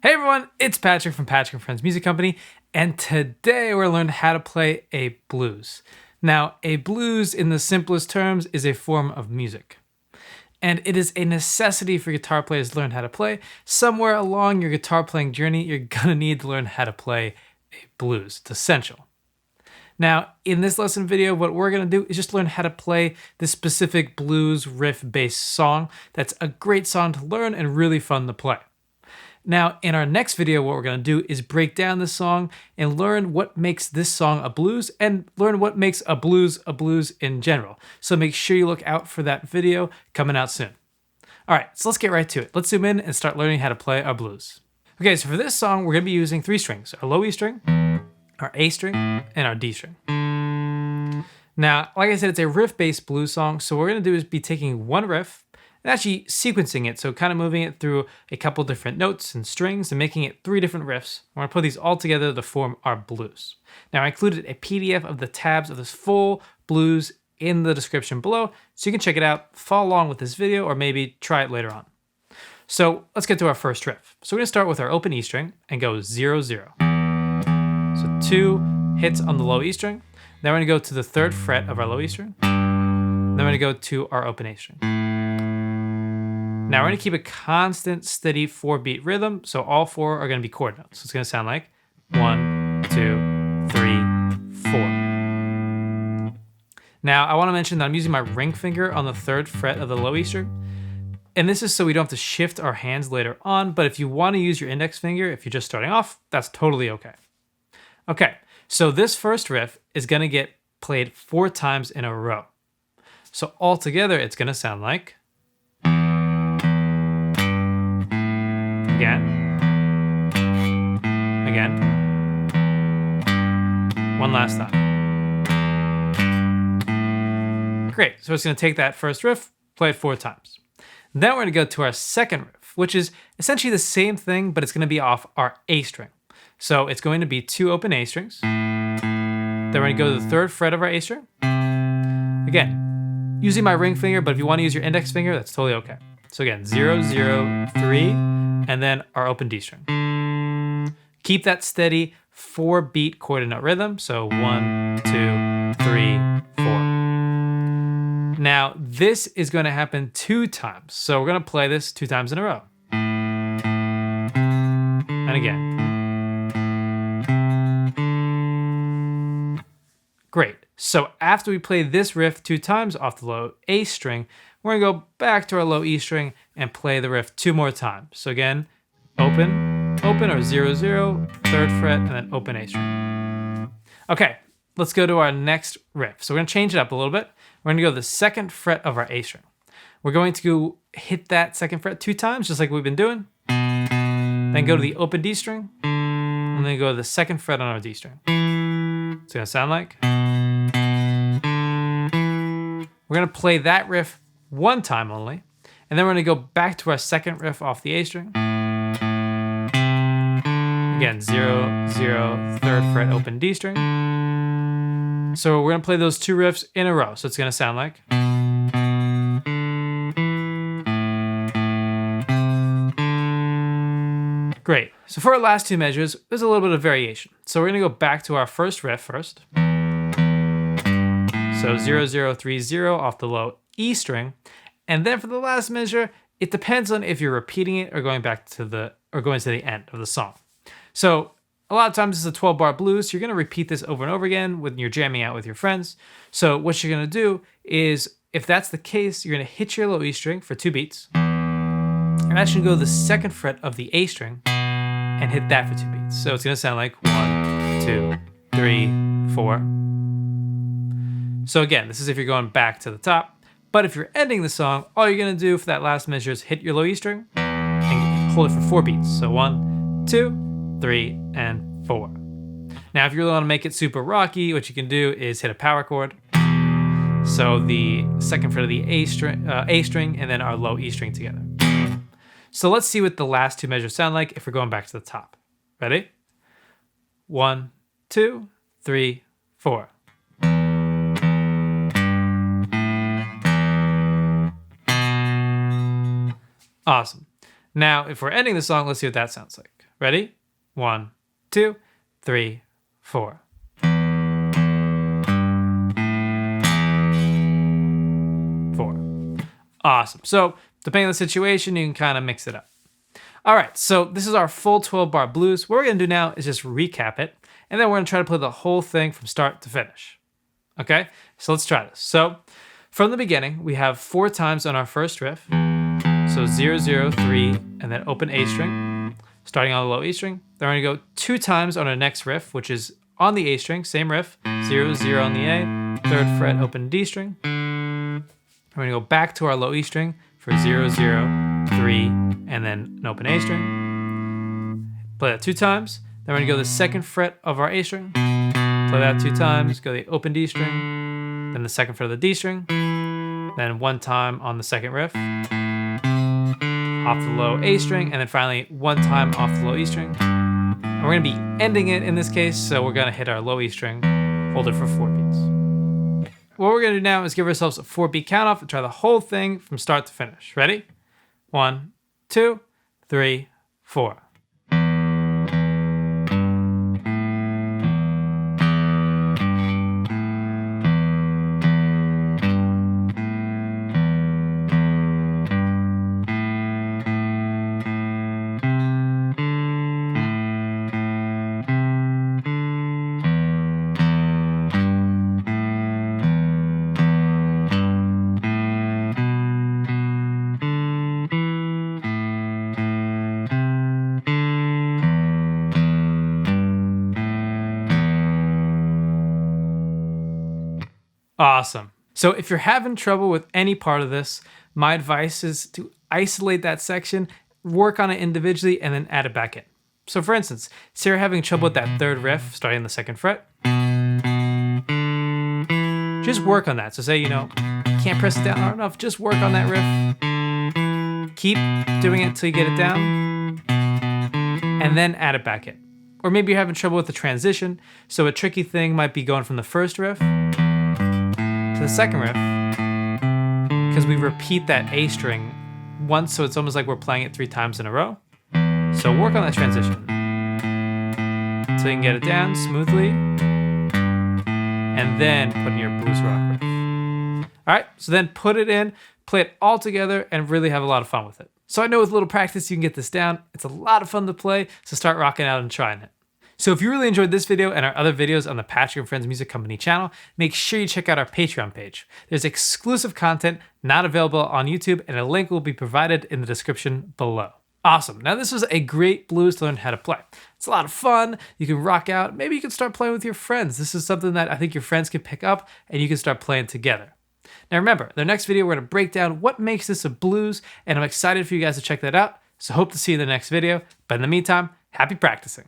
Hey everyone, it's Patrick from Patrick and Friends Music Company, and today we're learning how to play a blues. Now, a blues in the simplest terms is a form of music. And it is a necessity for guitar players to learn how to play. Somewhere along your guitar playing journey, you're gonna need to learn how to play a blues. It's essential. Now, in this lesson video, what we're gonna do is just learn how to play this specific blues riff-based song. That's a great song to learn and really fun to play. Now, in our next video, what we're going to do is break down this song and learn what makes this song a blues and learn what makes a blues in general. So make sure you look out for that video coming out soon. All right, so let's get right to it. Let's zoom in and start learning how to play our blues. Okay, so for this song, we're going to be using three strings, our low E string, our A string, and our D string. Now, like I said, it's a riff-based blues song, so what we're going to do is be taking one riff and actually sequencing it, so kind of moving it through a couple different notes and strings and making it three different riffs. We're going to put these all together to form our blues. Now, I included a PDF of the tabs of this full blues in the description below, so you can check it out, follow along with this video, or maybe try it later on. So let's get to our first riff. So we're going to start with our open E string and go 0, 0. So 2 hits on the low E string. Then we're going to go to the 3rd fret of our low E string. Then we're going to go to our open A string. Now we're going to keep a constant, steady 4-beat rhythm, so all 4 are going to be chord notes. So it's going to sound like 1, 2, 3, 4. Now I want to mention that I'm using my ring finger on the 3rd fret of the low E string, and this is so we don't have to shift our hands later on, but if you want to use your index finger, if you're just starting off, that's totally okay. Okay, so this first riff is going to get played 4 times in a row. So altogether, it's going to sound like again, one last time. Great, so it's going to take that first riff, play it 4 times. Then we're going to go to our second riff, which is essentially the same thing, but it's going to be off our A string. So it's going to be 2 open A strings. Then we're going to go to the 3rd fret of our A string. Again, using my ring finger, but if you want to use your index finger, that's totally okay. So again, 0, 0, 3, and then our open D string. Keep that steady 4-beat chord note rhythm. So 1, 2, 3, 4. Now this is going to happen 2 times. So we're going to play this 2 times in a row. And again. Great. So after we play this riff 2 times off the low A string, we're going to go back to our low E string and play the riff 2 more times. So again, open, or 0, 0, 3rd fret, and then open A string. Okay, let's go to our next riff. So we're going to change it up a little bit. We're going to go to the 2nd fret of our A string. We're going to hit that 2nd fret 2 times, just like we've been doing. Then go to the open D string, and then go to the 2nd fret on our D string. It's going to sound like. We're going to play that riff 1 time only, and then we're going to go back to our 2nd riff off the A string. Again, 0, 0, 3rd fret, open D string. So we're going to play those 2 riffs in a row, so it's going to sound like. Great. So for our last 2 measures, there's a little bit of variation. So we're going to go back to our first riff first. So 0, 0, 3, 0 off the low E string. And then for the last measure, it depends on if you're repeating it or going back to the end of the song. So a lot of times it's a 12-bar blues. So you're going to repeat this over and over again when you're jamming out with your friends. So what you're going to do is, if that's the case, you're going to hit your low E string for 2 beats. And actually go to the 2nd fret of the A string and hit that for 2 beats. So it's going to sound like 1, 2, 3, 4. So again, this is if you're going back to the top. But if you're ending the song, all you're going to do for that last measure is hit your low E string and hold it for 4 beats. So 1, 2, 3, and 4. Now, if you really want to make it super rocky, what you can do is hit a power chord. So the 2nd fret of the A string, and then our low E string together. So let's see what the last 2 measures sound like if we're going back to the top. Ready? 1, 2, 3, 4. Awesome. Now, if we're ending the song, let's see what that sounds like. Ready? 1, 2, 3, 4. Awesome. So depending on the situation, you can kind of mix it up. All right, so this is our full 12-bar blues. What we're gonna do now is just recap it, and then we're gonna try to play the whole thing from start to finish. Okay, so let's try this. So from the beginning, we have 4 times on our first riff. So 0, 0, 3, and then open A string, starting on the low E string. Then we're gonna go 2 times on our next riff, which is on the A string, same riff, 0, 0 on the A, 3rd fret, open D string. We're gonna go back to our low E string for 0, 0, 3, and then an open A string. Play that 2 times. Then we're gonna go to the 2nd fret of our A string. Play that 2 times, go to the open D string, then the 2nd fret of the D string, then 1 time on the 2nd riff, off the low A string, and then finally 1 time off the low E string. And we're gonna be ending it in this case, so we're gonna hit our low E string, hold it for 4 beats. What we're gonna do now is give ourselves a 4-beat count off and try the whole thing from start to finish. Ready? 1, 2, 3, 4. Awesome. So if you're having trouble with any part of this, my advice is to isolate that section, work on it individually, and then add it back in. So for instance, say you're having trouble with that 3rd riff starting on the 2nd fret. Just work on that. So say, you can't press it down hard enough, just work on that riff. Keep doing it till you get it down, and then add it back in. Or maybe you're having trouble with the transition, so a tricky thing might be going from the 1st riff to the 2nd riff, because we repeat that A string once, so it's almost like we're playing it 3 times in a row. So work on that transition so you can get it down smoothly, and then put in your blues rock riff. All right, so then put it in, play it all together, and really have a lot of fun with it. So I know with a little practice you can get this down. It's a lot of fun to play, so start rocking out and trying it. So if you really enjoyed this video and our other videos on the Patrick and Friends Music Company channel, make sure you check out our Patreon page. There's exclusive content not available on YouTube, and a link will be provided in the description below. Awesome. Now this was a great blues to learn how to play. It's a lot of fun. You can rock out. Maybe you can start playing with your friends. This is something that I think your friends can pick up and you can start playing together. Now remember, the next video we're going to break down what makes this a blues, and I'm excited for you guys to check that out. So hope to see you in the next video. But in the meantime, happy practicing.